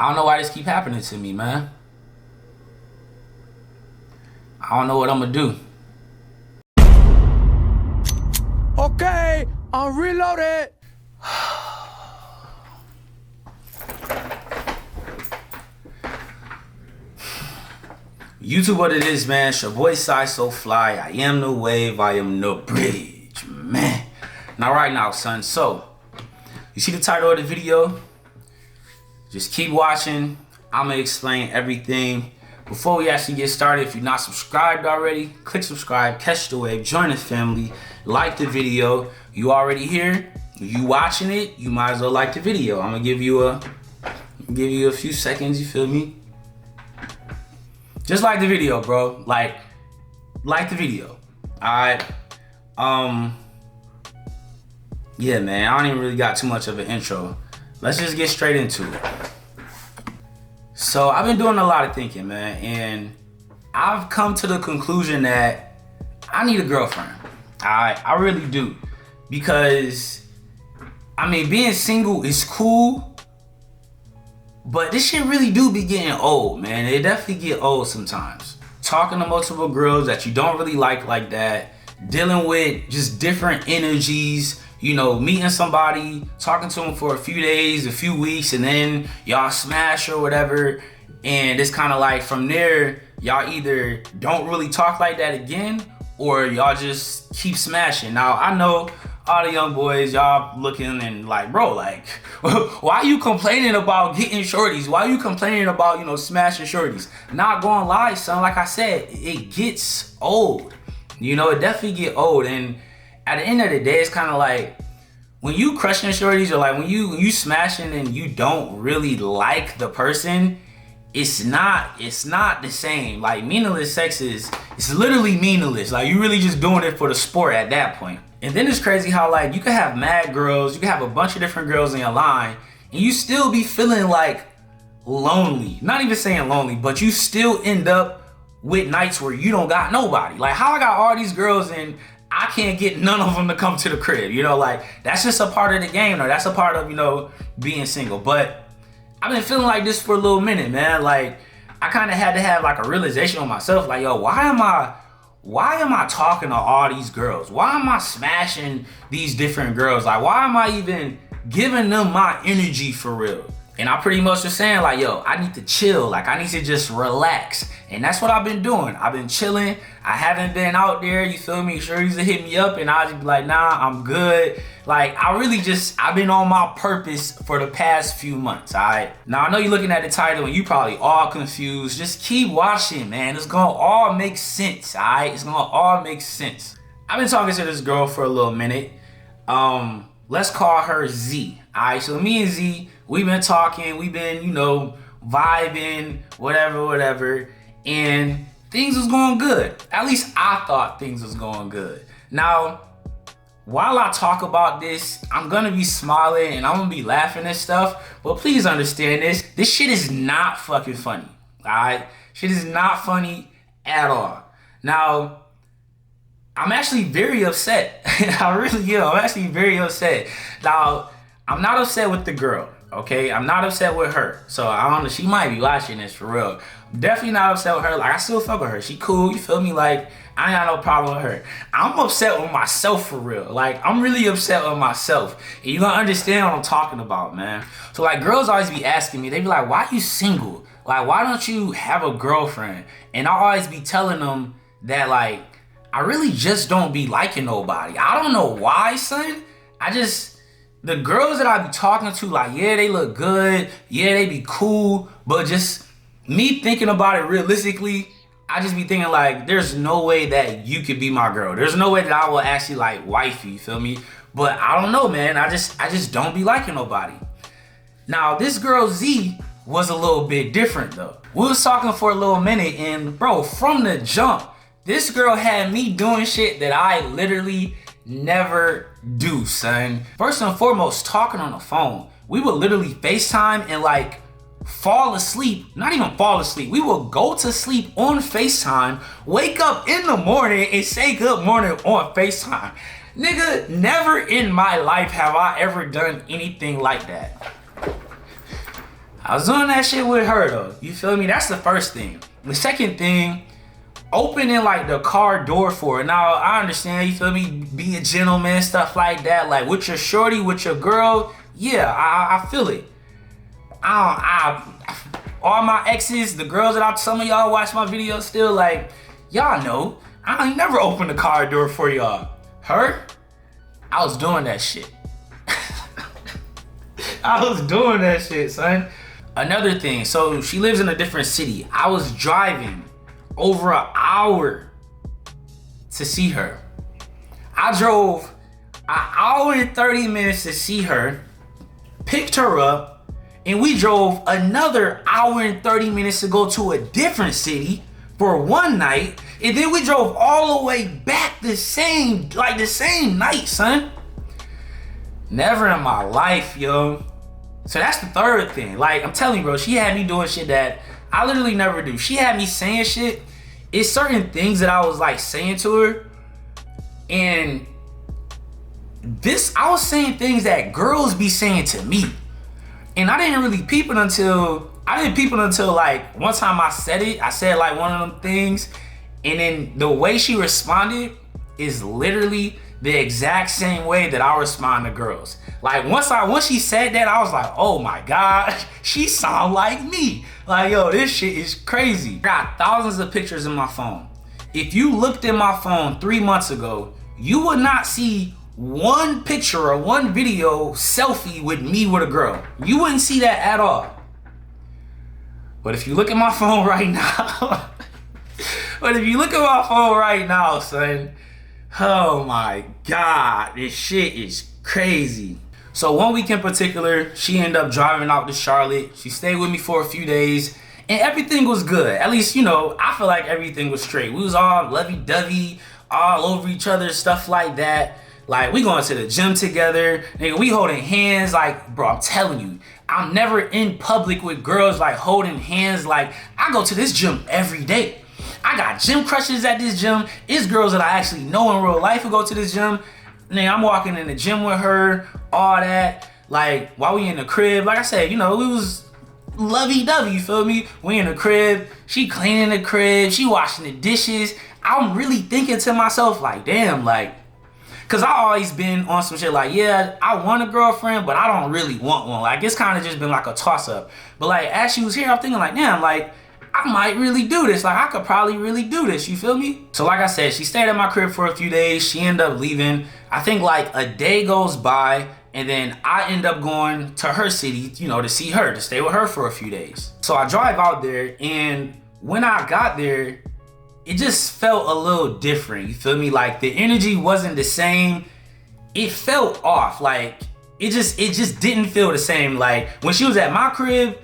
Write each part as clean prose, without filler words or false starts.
I don't know why this keep happening to me, man. I don't know what I'm gonna do. Okay, I'm reloaded. YouTube, what it is, man. It's your boy Sayysooflyy. I am the wave. I am the bridge, man. Now, right now, son. So, you see the title of the video? Just keep watching. I'm gonna explain everything. Before we actually get started, if you're not subscribed already, click subscribe, catch the wave, join the family, like the video. You already here, you watching it, you might as well like the video. I'm gonna give you a few seconds, you feel me? Just like the video, bro. Like the video. Alright. Yeah, man, I don't even really got too much of an intro. Let's just get straight into it. So I've been doing a lot of thinking, man, and I've come to the conclusion that I need a girlfriend. I really do. Because, I mean, being single is cool, but this shit really do be getting old, man. It definitely get old sometimes. Talking to multiple girls that you don't really like that, dealing with just different energies, you know, meeting somebody, talking to them for a few days, a few weeks, and then y'all smash or whatever. And it's kind of like from there, y'all either don't really talk like that again, or y'all just keep smashing. Now, I know all the young boys, y'all looking and like, bro, like, why are you complaining about getting shorties? Why are you complaining about, you know, smashing shorties? Not gonna lie, son, like I said, it gets old. You know, it definitely get old. And at the end of the day, it's kind of like when you crushing shorties, or like when you smashing and you don't really like the person, it's not the same. Like, meaningless sex it's literally meaningless. Like, you really just doing it for the sport at that point. And then it's crazy how, like, you can have mad girls, you can have a bunch of different girls in your line, and you still be feeling like lonely. Not even saying lonely, but you still end up with nights where you don't got nobody. Like, how I got all these girls and I can't get none of them to come to the crib, you know? Like, that's just a part of the game, or that's a part of, you know, being single. But I've been feeling like this for a little minute, man. Like, I kind of had to have like a realization on myself, like, yo, why am I talking to all these girls? Why am I smashing these different girls? Like, why am I even giving them my energy for real? And I pretty much was saying, like, yo, I need to chill. Like, I need to just relax. And that's what I've been doing. I've been chilling. I haven't been out there, you feel me? Sure, used to hit me up and I'll just be like, nah, I'm good. Like, I've been on my purpose for the past few months, all right? Now, I know you're looking at the title and you probably all confused. Just keep watching, man. It's gonna all make sense, all right? It's gonna all make sense. I've been talking to this girl for a little minute. Let's call her Z, all right? So me and Z, we've been talking, we've been, you know, vibing, whatever, and things was going good. At least I thought things was going good. Now, while I talk about this, I'm gonna be smiling and I'm gonna be laughing and stuff, but please understand this. This shit is not fucking funny, all right? Shit is not funny at all. Now, I'm actually very upset. I really am. I'm actually very upset. Now, I'm not upset with the girl, okay? I'm not upset with her. So I don't know, she might be watching this for real. Definitely not upset with her. Like, I still fuck with her. She cool, you feel me? Like, I ain't got no problem with her. I'm upset with myself for real. Like, I'm really upset with myself. And you gonna understand what I'm talking about, man. So, like, girls always be asking me, they be like, why you single? Like, why don't you have a girlfriend? And I always be telling them that, like, I really just don't be liking nobody. I don't know why, son. The girls that I be talking to, like, yeah, they look good. Yeah, they be cool. But just me thinking about it realistically, I just be thinking, like, there's no way that you could be my girl. There's no way that I will actually, like, wife you feel me? But I don't know, man. I just don't be liking nobody. Now, this girl Z was a little bit different, though. We was talking for a little minute, and, bro, from the jump, this girl had me doing shit that I literally never do, son. First and foremost, talking on the phone. We would literally FaceTime and, like, fall asleep. Not even fall asleep. We will go to sleep on FaceTime, wake up in the morning and say good morning on FaceTime. Nigga, never in my life have I ever done anything like that. I was doing that shit with her though. You feel me? That's the first thing. The second thing, opening like the car door for her. Now I understand, you feel me, be a gentleman, stuff like that. Like with your shorty, with your girl, yeah, I feel it. All my exes, the girls that some of y'all watch my videos still, like, y'all know, I ain't never opened the car door for y'all. Her, I was doing that shit. I was doing that shit, son. Another thing, so she lives in a different city. I was driving over an hour to see her. I drove an hour and 30 minutes to see her, picked her up, and we drove another hour and 30 minutes to go to a different city for one night, and then we drove all the way back the same night, son. Never in my life, yo. So that's the third thing. Like, I'm telling you, bro, she had me doing shit that I literally never do. She had me saying shit. It's certain things that I was like saying to her, and I was saying things that girls be saying to me. And I didn't really peep it until like one time I said like one of them things, and then the way she responded is literally the exact same way that I respond to girls. Like once she said that, I was like, oh my God, she sound like me. Like, yo, this shit is crazy. I got thousands of pictures in my phone. If you looked in my phone 3 months ago, you would not see one picture or one video selfie with me with a girl. You wouldn't see that at all. But if you look at my phone right now, son, oh my God, this shit is crazy. So one week in particular, she ended up driving out to Charlotte. She stayed with me for a few days, and everything was good. At least, you know, I feel like everything was straight. We was all lovey-dovey, all over each other, stuff like that. Like, we going to the gym together, nigga, we holding hands. Like, bro, I'm telling you, I'm never in public with girls like holding hands. Like, I go to this gym every day. I got gym crushes at this gym. It's girls that I actually know in real life who go to this gym. Nigga, I'm walking in the gym with her, all that. Like, while we in the crib, like I said, you know, we was lovey-dovey, you feel me? We in the crib, she cleaning the crib, she washing the dishes. I'm really thinking to myself, like, damn, like, cause I always been on some shit like, yeah, I want a girlfriend, but I don't really want one. Like, it's kind of just been like a toss-up. But like, as she was here, I'm thinking like, damn, like, I might really do this. Like, I could probably really do this, you feel me? So like I said, she stayed at my crib for a few days. She ended up leaving. I think like a day goes by, and then I end up going to her city, you know, to see her, to stay with her for a few days. So I drive out there, and when I got there, it just felt a little different, you feel me? Like, the energy wasn't the same. It felt off. Like, it just didn't feel the same. Like, when she was at my crib,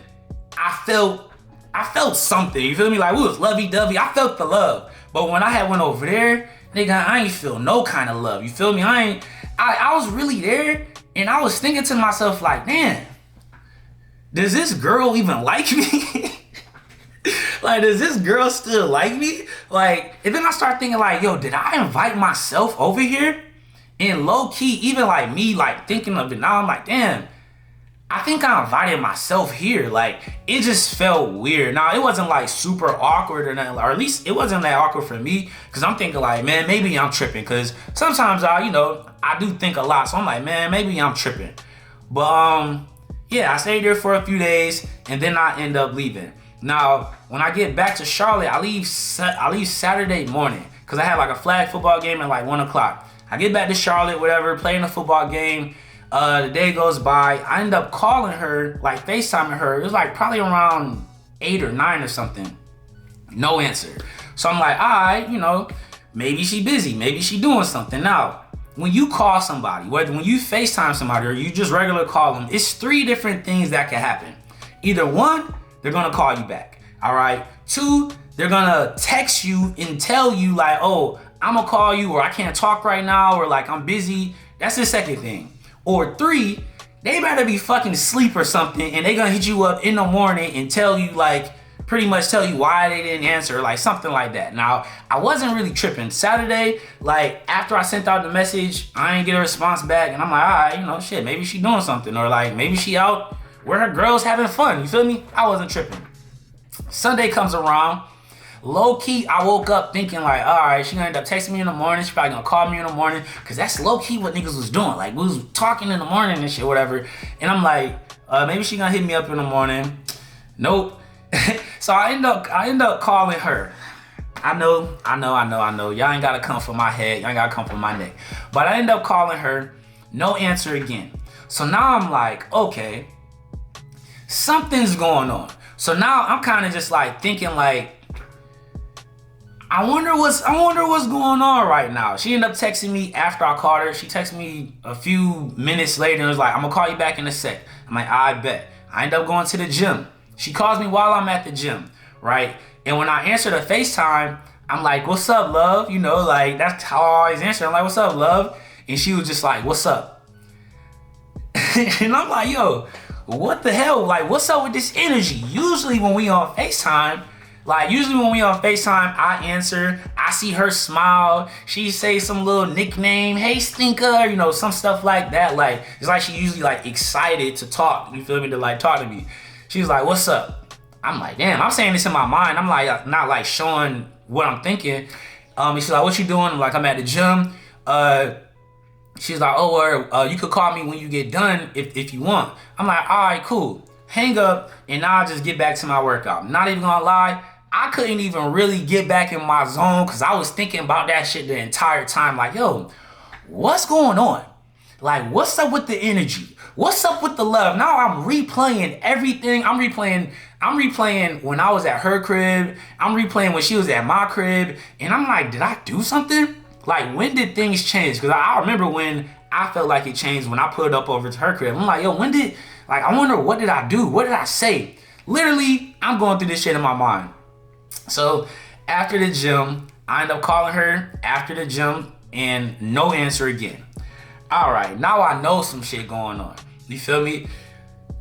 I felt something, you feel me? Like, we was lovey-dovey, I felt the love. But when I had went over there, nigga, I ain't feel no kind of love, you feel me? I was really there, and I was thinking to myself like, damn, does this girl even like me? Like, does this girl still like me? Like, and then I start thinking like, yo, did I invite myself over here? And low key, even like me, like thinking of it now, I'm like, damn, I think I invited myself here. Like, it just felt weird. Now, it wasn't like super awkward or nothing, or at least it wasn't that awkward for me, because I'm thinking like, man, maybe I'm tripping, because sometimes I do think a lot. So I'm like, man, maybe I'm tripping. But yeah, I stayed there for a few days, and then I end up leaving. Now, when I get back to Charlotte, I leave Saturday morning, because I had like a flag football game at like 1 o'clock. I get back to Charlotte, whatever, playing a football game. The day goes by. I end up calling her, like FaceTiming her. It was like probably around 8 or 9 or something. No answer. So I'm like, all right, you know, maybe she busy. Maybe she doing something. Now, when you call somebody, whether when you FaceTime somebody or you just regular call them, it's 3 different things that can happen. Either 1, they're gonna call you back. All right. 2, they're gonna text you and tell you like, oh, I'm gonna call you, or I can't talk right now, or like I'm busy. That's the second thing. Or 3, they better be fucking asleep or something, and they gonna hit you up in the morning and tell you like, pretty much tell you why they didn't answer, like something like that. Now, I wasn't really tripping. Saturday, like after I sent out the message, I ain't get a response back, and I'm like, all right, you know, shit, maybe she doing something, or like maybe she out where her girls having fun. You feel me? I wasn't tripping. Sunday comes around. Low key, I woke up thinking like, all right, she gonna end up texting me in the morning. She probably gonna call me in the morning, cause that's low key what niggas was doing. Like we was talking in the morning and shit, whatever. And I'm like, maybe she gonna hit me up in the morning. Nope. So I end up calling her. I know. Y'all ain't gotta come for my head. Y'all ain't gotta come for my neck. But I end up calling her. No answer again. So now I'm like, okay, something's going on. So now I'm kind of just like thinking like, I wonder what's going on right now. She ended up texting me after I called her. She texted me a few minutes later and was like, I'm gonna call you back in a sec. I'm like, I bet. I end up going to the gym. She calls me while I'm at the gym, right? And when I answer the FaceTime, I'm like, what's up, love? You know, like that's how I always answer. I'm like, what's up, love? And she was just like, what's up? And I'm like, yo, what the hell? Like, what's up with this energy? Usually when we on FaceTime, I answer, I see her smile, she say some little nickname, hey stinker, you know, some stuff like that. Like, it's like she usually like excited to talk, you feel me, to like talk to me. She's like, what's up? I'm like, damn, I'm saying this in my mind. I'm like, not like showing what I'm thinking. And she's like, what you doing? I'm like, I'm at the gym. She's like, oh, you could call me when you get done if you want. I'm like, all right, cool. Hang up, and now I'll just get back to my workout. Not even gonna lie, I couldn't even really get back in my zone because I was thinking about that shit the entire time. Like, yo, what's going on? Like, what's up with the energy? What's up with the love? Now I'm replaying everything. I'm replaying when I was at her crib. I'm replaying when she was at my crib. And I'm like, did I do something? Like, when did things change? Because I remember when I felt like it changed when I pulled up over to her crib. I'm like, yo, I wonder, what did I do? What did I say? Literally, I'm going through this shit in my mind. So after the gym, I end up calling her after the gym and no answer again. All right, now I know some shit going on. You feel me?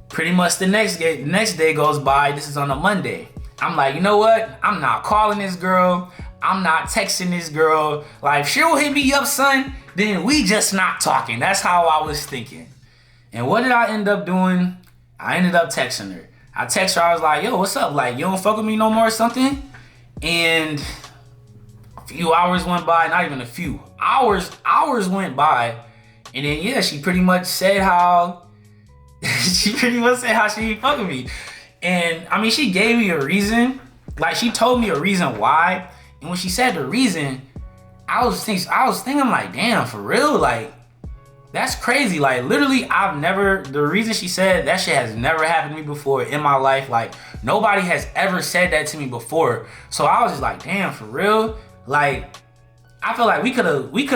Pretty much the next day goes by. This is on a Monday. I'm like, you know what? I'm not calling this girl. I'm not texting this girl. Like, if she'll hit me up, son, then we just not talking. That's how I was thinking. And what did I end up doing? I ended up texting her. I text her, I was like, yo, what's up? Like, you don't fuck with me no more or something? And a few hours went by, not even a few. Hours went by. And then, yeah, she pretty much said how she ain't fucking me. And, I mean, she gave me a reason. Like, she told me a reason why. And when she said the reason, I was thinking, I'm like, damn, for real? Like, that's crazy. Like, literally, the reason she said that shit has never happened to me before in my life. Like, nobody has ever said that to me before. So I was just like, damn, for real? Like, I feel like we could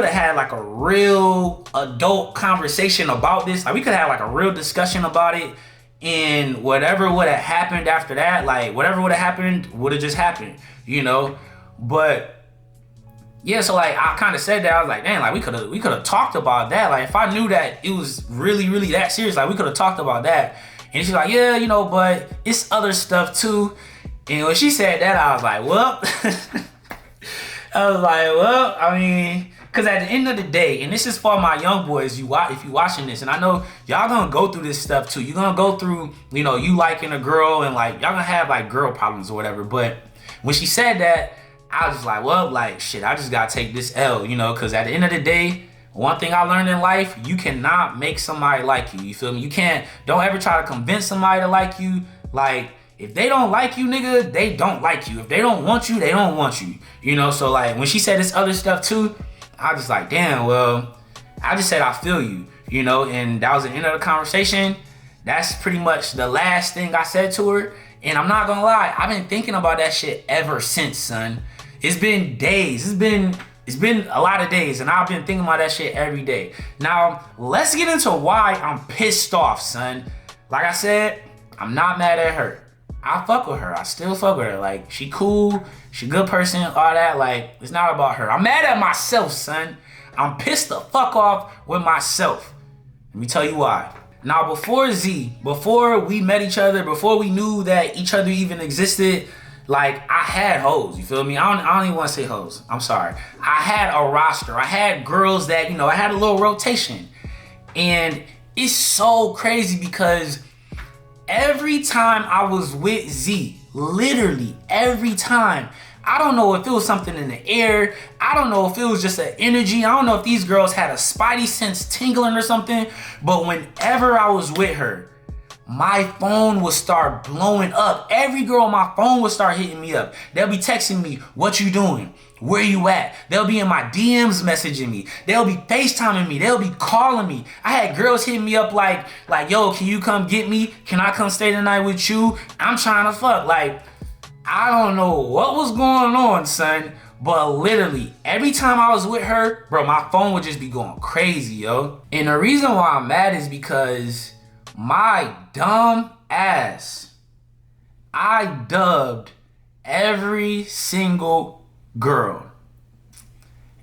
have had like a real adult conversation about this. Like, we could have had like a real discussion about it. And whatever would have happened after that, like, whatever would have happened would have just happened, you know? But yeah, so like I kind of said that, I was like, damn, like we could have talked about that. Like, if I knew that it was really, really that serious, like we could have talked about that. And she's like, yeah, you know, but it's other stuff too. And when she said that, I was like, well, I mean, because at the end of the day, and this is for my young boys, if you watching this, and I know y'all gonna go through this stuff too. You're gonna go through, you know, you liking a girl and like y'all gonna have like girl problems or whatever. But when she said that, I was just like, well, like, shit, I just gotta take this L, you know, because at the end of the day, one thing I learned in life, you cannot make somebody like you feel me? Don't ever try to convince somebody to like you. Like, if they don't like you, nigga, they don't like you. If they don't want you, they don't want you, you know? So, like, when she said this other stuff, too, I was just like, damn, well, I just said I feel you, you know? And that was the end of the conversation. That's pretty much the last thing I said to her. And I'm not gonna lie, I've been thinking about that shit ever since, son. It's been days. It's been a lot of days, and I've been thinking about that shit every day. Now, let's get into why I'm pissed off, son. Like I said, I'm not mad at her. I fuck with her. I still fuck with her. Like, she cool. She a good person, all that. Like, it's not about her. I'm mad at myself, son. I'm pissed the fuck off with myself. Let me tell you why. Now, before we met each other, before we knew that each other even existed, like, I had hoes, you feel me? I don't even want to say hoes. I'm sorry. I had a roster. I had girls that, you know, I had a little rotation. And it's so crazy because every time I was with Z, literally every time, I don't know if it was something in the air. I don't know if it was just an energy. I don't know if these girls had a spidey sense tingling or something. But whenever I was with her, my phone would start blowing up. Every girl on my phone would start hitting me up. They'll be texting me, what you doing? Where you at? They'll be in my DMs messaging me. They'll be FaceTiming me. They'll be calling me. I had girls hitting me up like, yo, can you come get me? Can I come stay the night with you? I'm trying to fuck. Like, I don't know what was going on, son. But literally, every time I was with her, bro, my phone would just be going crazy, yo. And the reason why I'm mad is because my dumb ass, I dubbed every single girl.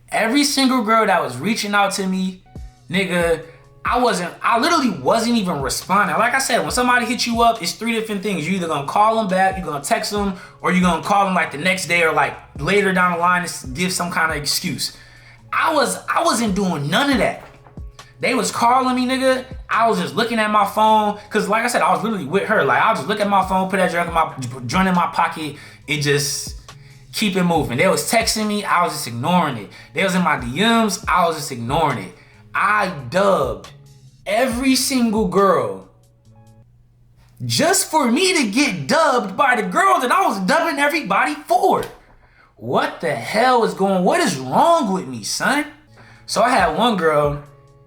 Every single girl that was reaching out to me, nigga, I literally wasn't even responding. Like I said, when somebody hits you up, it's 3 different things. You're either gonna call them back, you're gonna text them, or you're gonna call them like the next day or like later down the line to give some kind of excuse. I wasn't doing none of that. They was calling me, nigga. I was just looking at my phone, cause like I said, I was literally with her. Like, I'll just look at my phone, put that joint in my pocket, and just keep it moving. They was texting me, I was just ignoring it. They was in my DMs, I was just ignoring it. I dubbed every single girl just for me to get dubbed by the girl that I was dubbing everybody for. What the hell is what is wrong with me, son? So I had one girl,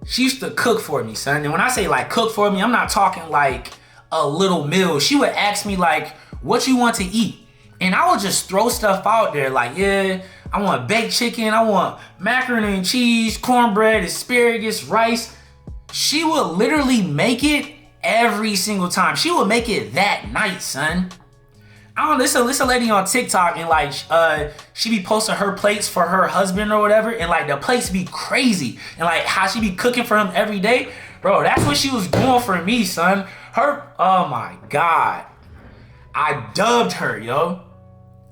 she used to cook for me, son. And when I say like cook for me, I'm not talking like a little meal. She would ask me like, what you want to eat? And I would just throw stuff out there like, yeah, I want baked chicken, I want macaroni and cheese, cornbread, asparagus, rice. She would literally make it every single time. She would make it that night, son. I don't know, this a lady on TikTok, and like she be posting her plates for her husband or whatever, and like the plates be crazy, and like how she be cooking for him every day. Bro, that's what she was doing for me, son. Oh my God. I dubbed her, yo.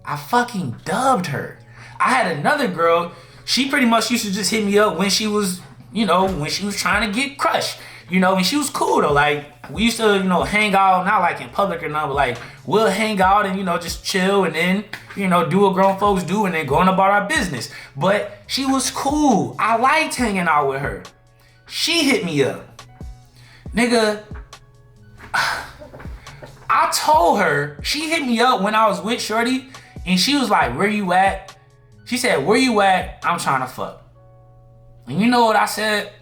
I fucking dubbed her. I had another girl, she pretty much used to just hit me up when she was, when she was trying to get crushed. And she was cool though. Like, we used to, hang out, not like in public or nothing, but like, we'll hang out and, just chill and then, do what grown folks do and then go on about our business. But she was cool. I liked hanging out with her. She hit me up. Nigga, I told her, she hit me up when I was with Shorty, and she was like, where you at? She said, where you at? I'm trying to fuck. And you know what I said?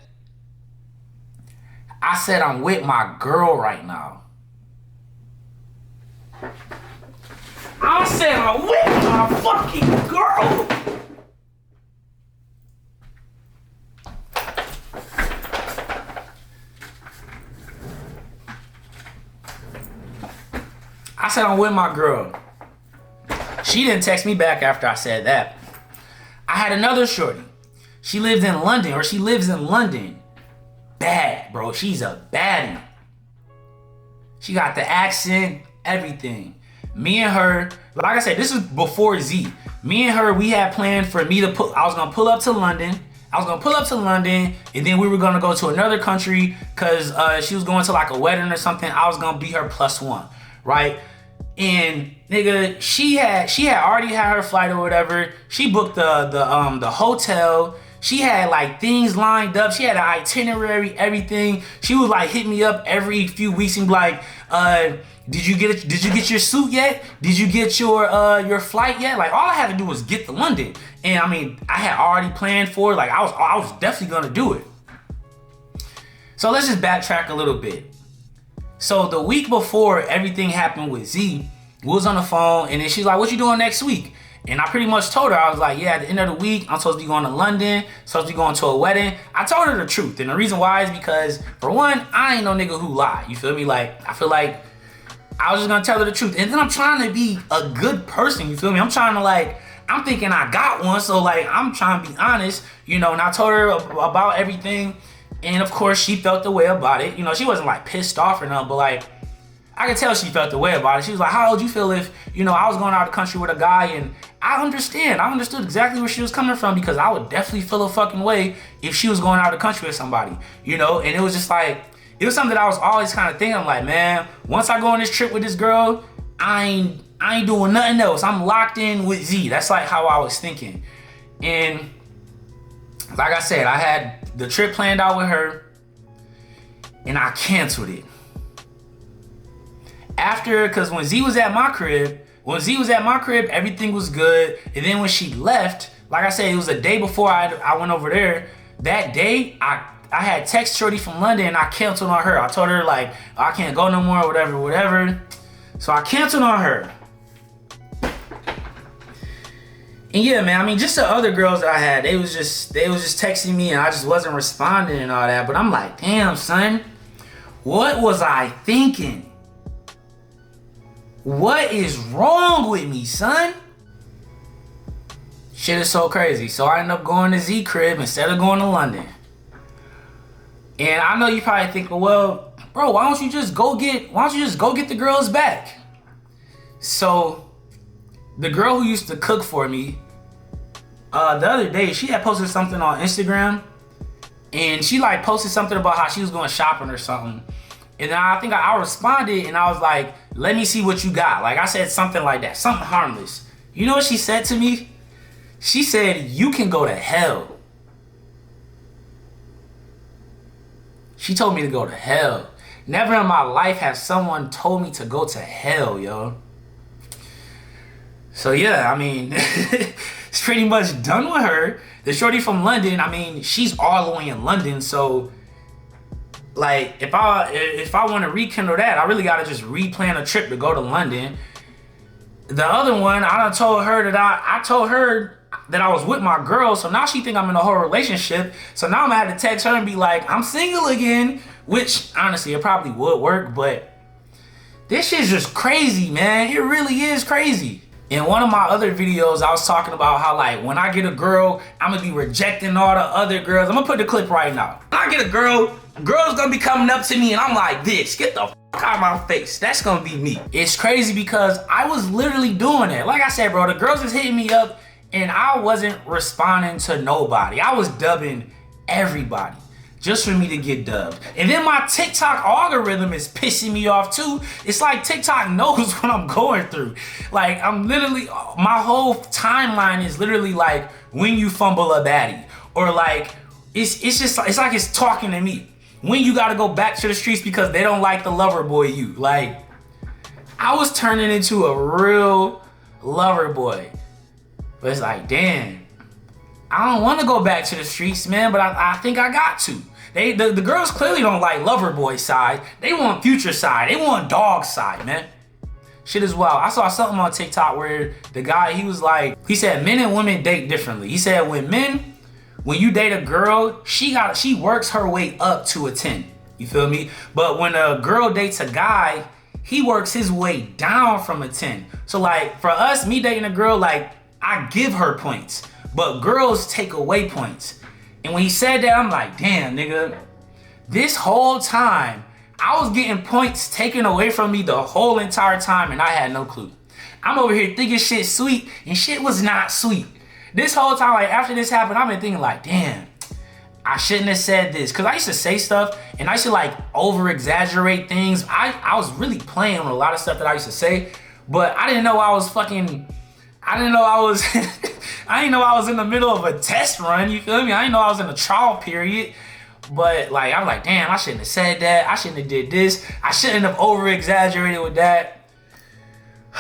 I said, I'm with my girl right now. I said, I'm with my fucking girl. I said, I'm with my girl. She didn't text me back after I said that. I had another shorty. She lives in London. Bad, bro. She's a baddie. She got the accent, everything. Me and her, like I said, this is before Z. Me and her, we had planned for me to I was gonna pull up to London. And then we were gonna go to another country because she was going to like a wedding or something. I was gonna be her +1, right? And nigga, she had already had her flight or whatever. She booked the hotel. She had like things lined up. She had an itinerary, everything. She would like hit me up every few weeks and be like, did you get your suit yet? Did you get your flight yet? Like, all I had to do was get to London. And I mean, I had already planned for it. Like, I was definitely gonna do it. So let's just backtrack a little bit. So the week before everything happened with Z, we was on the phone, and then she's like, what you doing next week? And I pretty much told her, I was like, yeah, at the end of the week, I'm supposed to be going to London, supposed to be going to a wedding. I told her the truth. And the reason why is because, for one, I ain't no nigga who lie. You feel me? Like, I feel like I was just gonna tell her the truth. And then I'm trying to be a good person, you feel me? I'm trying to like, I'm thinking I got one, so like, I'm trying to be honest, and I told her about everything. And of course, she felt the way about it. She wasn't like pissed off or nothing, but like, I could tell she felt the way about it. She was like, how would you feel if, I was going out of the country with a guy? And I understood exactly where she was coming from, because I would definitely feel a fucking way if she was going out of the country with somebody, And it was just like, it was something that I was always kind of thinking. I'm like, man, once I go on this trip with this girl, I ain't doing nothing else. I'm locked in with Z. That's like how I was thinking. And like I said, I had the trip planned out with her and I canceled it. After, cause when Z was at my crib, everything was good. And then when she left, like I said, it was a day before I went over there. That day, I had text Shorty from London and I canceled on her. I told her like, I can't go no more, whatever. So I canceled on her. And yeah, man, I mean, just the other girls that I had, they was just texting me and I just wasn't responding and all that. But I'm like, damn, son, what was I thinking? What is wrong with me, son? Shit is so crazy. So I ended up going to Z crib instead of going to London. And I know you probably think, well, bro, why don't you just go get the girls back? So the girl who used to cook for me, the other day, she had posted something on Instagram, and she like posted something about how she was going shopping or something. And then I think I responded and I was like, let me see what you got. Like I said something like that, something harmless. You know what she said to me? She said, you can go to hell. She told me to go to hell. Never in my life has someone told me to go to hell, yo. So yeah, I mean, it's pretty much done with her. The shorty from London, I mean, she's all the way in London, so like if I want to rekindle that, I really gotta just replan a trip to go to London. The other one, I told her that I was with my girl, so now she think I'm in a whole relationship. So now I'm gonna have to text her and be like, I'm single again, which honestly it probably would work, but this shit's just crazy, man. It really is crazy. In one of my other videos, I was talking about how like when I get a girl, I'm gonna be rejecting all the other girls. I'm gonna put the clip right now. When I get a girl's gonna be coming up to me and I'm like this, get the f out of my face. That's gonna be me. It's crazy because I was literally doing it. Like I said, bro, the girls was hitting me up and I wasn't responding to nobody. I was dubbing everybody just for me to get dubbed. And then my TikTok algorithm is pissing me off too. It's like TikTok knows what I'm going through. Like I'm literally, my whole timeline is literally like when you fumble a baddie, or like it's like it's talking to me. When you gotta go back to the streets because they don't like the lover boy you. Like I was turning into a real lover boy. But it's like, damn, I don't want to go back to the streets, man, but I think I got to. The girls clearly don't like lover boy side. They want future side. They want dog side, man. Shit is wild. I saw something on TikTok where the guy, he was like, he said men and women date differently. He said when you date a girl, she works her way up to a 10. You feel me? But when a girl dates a guy, he works his way down from a 10. So like for us, me dating a girl, like I give her points, but girls take away points. And when he said that, I'm like, damn, nigga, this whole time, I was getting points taken away from me the whole entire time and I had no clue. I'm over here thinking shit sweet and shit was not sweet. This whole time, like after this happened, I've been thinking like, damn, I shouldn't have said this. Cause I used to say stuff and I used to like over exaggerate things. I was really playing with a lot of stuff that I used to say, but I didn't know I was I didn't know I was in the middle of a test run, you feel me? I didn't know I was in a trial period. But like, I'm like, damn, I shouldn't have said that. I shouldn't have did this. I shouldn't have over exaggerated with that.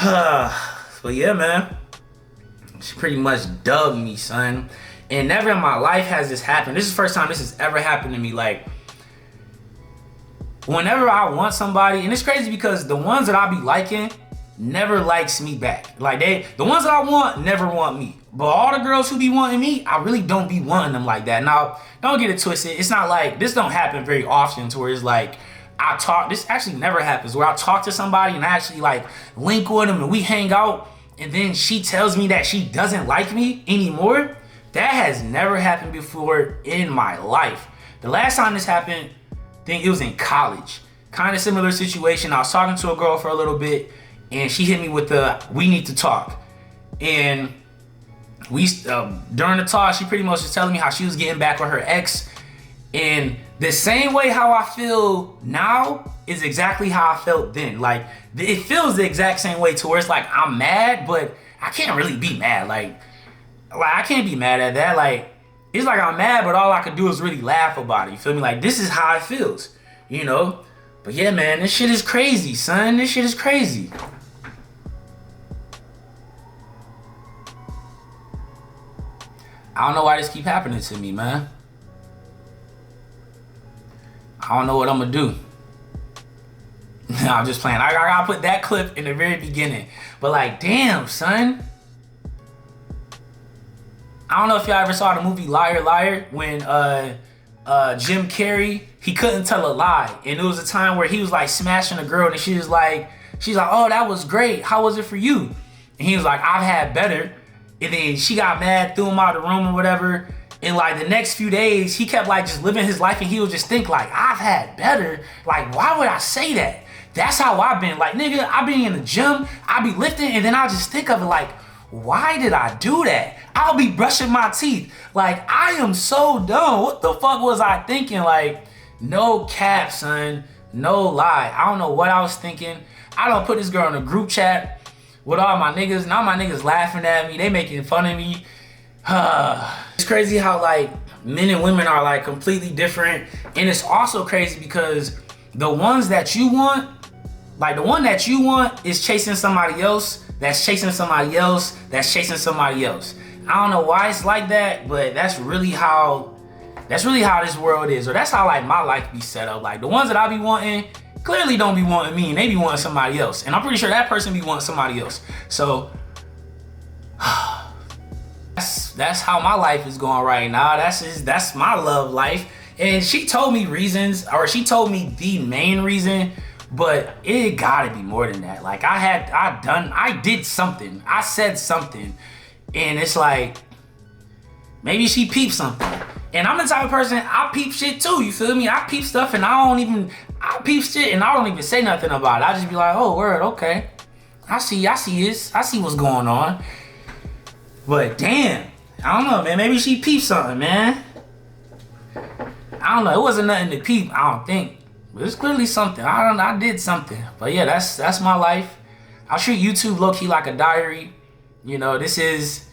But yeah, man, she pretty much dubbed me, son. And never in my life has this happened. This is the first time this has ever happened to me. Like, whenever I want somebody, and it's crazy because the ones that I be liking never likes me back. Like the ones that I want never want me. But all the girls who be wanting me, I really don't be wanting them like that. Now, don't get it twisted. It's not like, this don't happen very often to where it's like, this actually never happens, where I talk to somebody and I actually like link with them and we hang out and then she tells me that she doesn't like me anymore. That has never happened before in my life. The last time this happened, I think it was in college. Kind of similar situation. I was talking to a girl for a little bit and she hit me with we need to talk. And we during the talk, she pretty much was telling me how she was getting back with her ex. And the same way how I feel now is exactly how I felt then. Like, it feels the exact same way to where it's like I'm mad, but I can't really be mad. Like I can't be mad at that. Like, it's like I'm mad, but all I can do is really laugh about it. You feel me? Like, this is how it feels, you know? But yeah, man, this shit is crazy, son. This shit is crazy. I don't know why this keep happening to me, man. I don't know what I'm gonna do. I'm just playing. I gotta put that clip in the very beginning. But like, damn, son. I don't know if y'all ever saw the movie Liar Liar when Jim Carrey, he couldn't tell a lie. And it was a time where he was like smashing a girl and she's like, oh, that was great. How was it for you? And he was like, I've had better. And then she got mad, threw him out of the room or whatever. And like the next few days, he kept like just living his life and he would just think like, I've had better. Like, why would I say that? That's how I've been. Like, nigga, I be in the gym, I be lifting, and then I just think of it like, why did I do that? I'll be brushing my teeth. Like, I am so dumb. What the fuck was I thinking? Like, no cap, son. No lie. I don't know what I was thinking. I don't put this girl in a group chat with all my niggas, and all my niggas laughing at me. They making fun of me. It's crazy how like men and women are like completely different. And it's also crazy because the ones that you want, like the one that you want is chasing somebody else, that's chasing somebody else, that's chasing somebody else. I don't know why it's like that, but that's really how this world is, or that's how like my life be set up. Like the ones that I be wanting clearly don't be wanting me, and they be wanting somebody else. And I'm pretty sure that person be wanting somebody else. So that's how my life is going right now. That's my love life. And she told me reasons, or she told me the main reason, but it gotta be more than that. Like I did something, I said something, and it's like, maybe she peeped something. And I'm the type of person, I peep shit too, you feel me? I peep stuff and I peep shit and I don't even say nothing about it. I just be like, oh, word, okay. I see this, I see what's going on. But damn, I don't know, man, maybe she peeped something, man. I don't know, it wasn't nothing to peep, I don't think. But it's clearly something. I did something. But yeah, that's my life. I treat YouTube low-key like a diary. You know, this is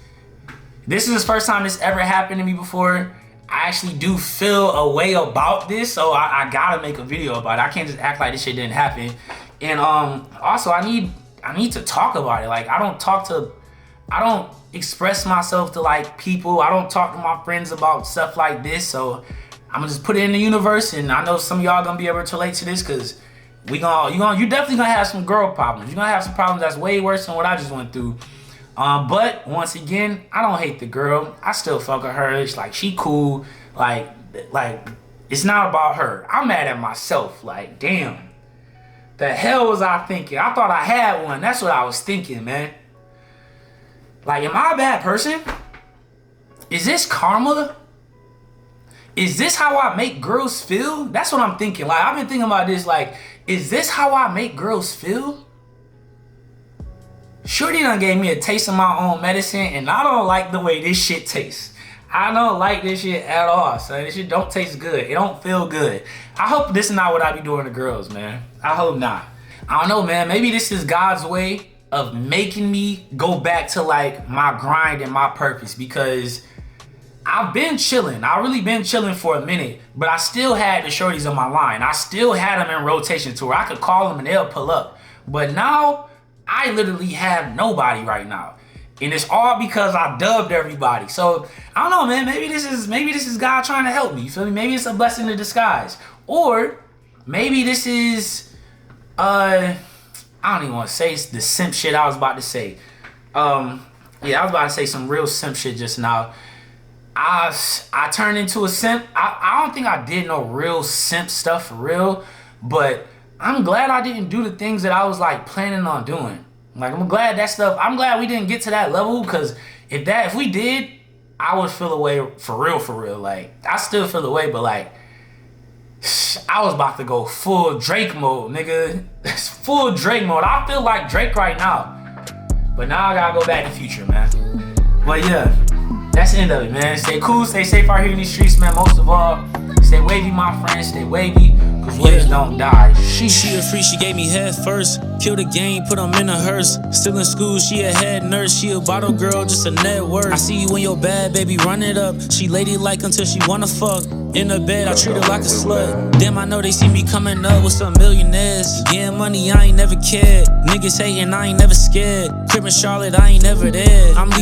the first time this ever happened to me before. I actually do feel a way about this, so I gotta make a video about it. I can't just act like this shit didn't happen. And also I need to talk about it. Like I don't express myself to like people. I don't talk to my friends about stuff like this, so I'm gonna just put it in the universe, and I know some of y'all gonna be able to relate to this, cause you definitely gonna have some girl problems. You're gonna have some problems that's way worse than what I just went through. But once again, I don't hate the girl. I still fuck with her. It's like she cool. Like it's not about her. I'm mad at myself. Like, damn, the hell was I thinking? I thought I had one. That's what I was thinking, man. Like, am I a bad person? Is this karma? Is this how I make girls feel? That's what I'm thinking. Like, I've been thinking about this. Like, is this how I make girls feel? Shorty done gave me a taste of my own medicine, and I don't like the way this shit tastes. I don't like this shit at all, son. This shit don't taste good. It don't feel good. I hope this is not what I be doing to girls, man. I hope not. I don't know, man. Maybe this is God's way of making me go back to like my grind and my purpose, because I've been chilling. I really been chilling for a minute, but I still had the shorties on my line. I still had them in rotation to where I could call them and they'll pull up. But now I literally have nobody right now. And it's all because I dubbed everybody. So I don't know, man. Maybe this is God trying to help me. You feel me? Maybe it's a blessing in disguise. Or maybe this is I don't even want to say the simp shit I was about to say. Yeah, I was about to say some real simp shit just now. I turned into a simp. I don't think I did no real simp stuff for real, but I'm glad I didn't do the things that I was like planning on doing. Like, I'm glad I'm glad we didn't get to that level, because if we did, I would feel away for real. Like, I still feel away, but like, I was about to go full Drake mode, nigga. It's full Drake mode. I feel like Drake right now. But now I gotta go back to Future, man. But yeah, that's the end of it, man. Stay cool, stay safe out here in these streets, man. Most of all, stay Stay wavy, my friend, stay wavy, cause waves don't die. She a freak, she gave me head first. Kill the game, put them in a hearse. Still in school, she a head nurse. She a bottle girl, just a net worth. I see you when you're bad, baby, run it up. She ladylike until she wanna fuck. In the bed, I treat her like a slut. Damn, I know they see me coming up with some millionaires. Getting money, I ain't never cared. Niggas hating, I ain't never scared. Crib in Charlotte, I ain't never there. I'm